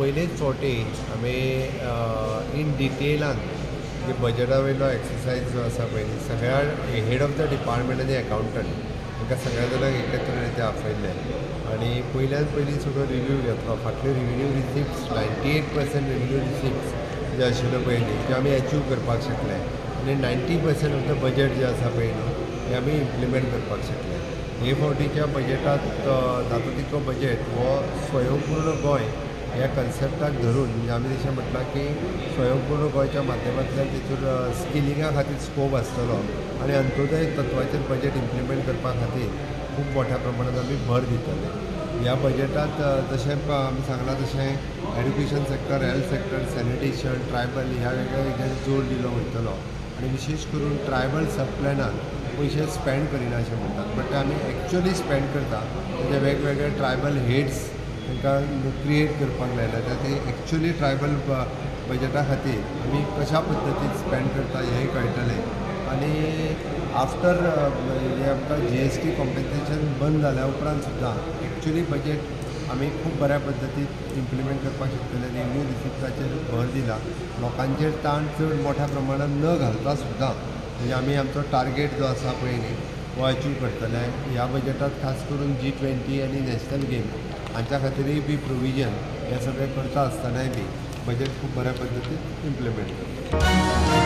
पयलेच फावटी आमी इन डिटेलान जे बजेटा वयलो एक्सरसायज जो आसा पळय सगळ्या हेड ऑफ द डिपार्टमेंट आनी अकावंटंट तांकां सगळ्या जाणांक एकत्र रित्या आपयल्ले आनी पयल्यान पयलीं सगळो रिव्यू घेतलो. फाटल्यो रिव्हेन्यू रिसिप्ट्स 98% रिव्हेन्यू रिसिप्ट्स जे आशिल्ल्यो पयलीं ते आमी अचीव करपाक शकले आनी 90% ऑफ द बजेट जे आसा पळय न्हू ते आमी इम्प्लिमेंट करपाक शकले. हे फावटीच्या बजेटांत जाता तितलो बजेट हो स्वयंपूर्ण गोंय ह्या कन्सेप्टाक धरून म्हणजे आमी जशें म्हटलां की स्वयंपूर्ण गोंयच्या माध्यमांतल्यान तातूंत स्किलिंगा खातीर स्कोप आसतलो आनी अंत्योदय तत्वाचेर बजेट इम्प्लिमेंट करपा खातीर खूब मोठ्या प्रमाणांत आमी भर दितले. ह्या बजेटांत जशें आमी सांगलां तशें education sector, health sector, sanitation, tribal ह्या वेगळ्या हेजेर जोर दिलो वयतलो आनी विशेश करून ट्रायबल सब प्लॅनान पयशे स्पेंड करिना अशें म्हणटात बट ते आमी एक्चुअली स्पेंड करता म्हणजे वेगवेगळे ट्रायबल हेड्स तांकां क्रिएट करपाक लायला ते एक्चुअली ट्रायबल बजेटा खातीर आमी कशा पद्दतीन स्पेंड करता हेंय कळटलें आनी आफ्टर हे आमकां GST कॉम्पेन्सेशन बंद जाल्या उपरांत सुद्दां एक्चुअली बजेट आमी खूब बऱ्या पद्दतीन इम्प्लिमेंट करपाक शकतले. रेव्हेन्यू रिसिप्टाचेर भर दिला, लोकांचेर ताण चड मोठ्या प्रमाणात न घालता सुद्दां म्हणजे आमी आमचो टार्गेट जो आसा पळय न्ही हो अचीव करतले. ह्या बजेटांत खास करून G20 आनी नॅशनल गेम हांच्या खातीरय बी प्रोविजन हे सगळें करता आसतनाय बी बजेट खूब बऱ्या पद्दतीन इम्प्लिमेंट करता.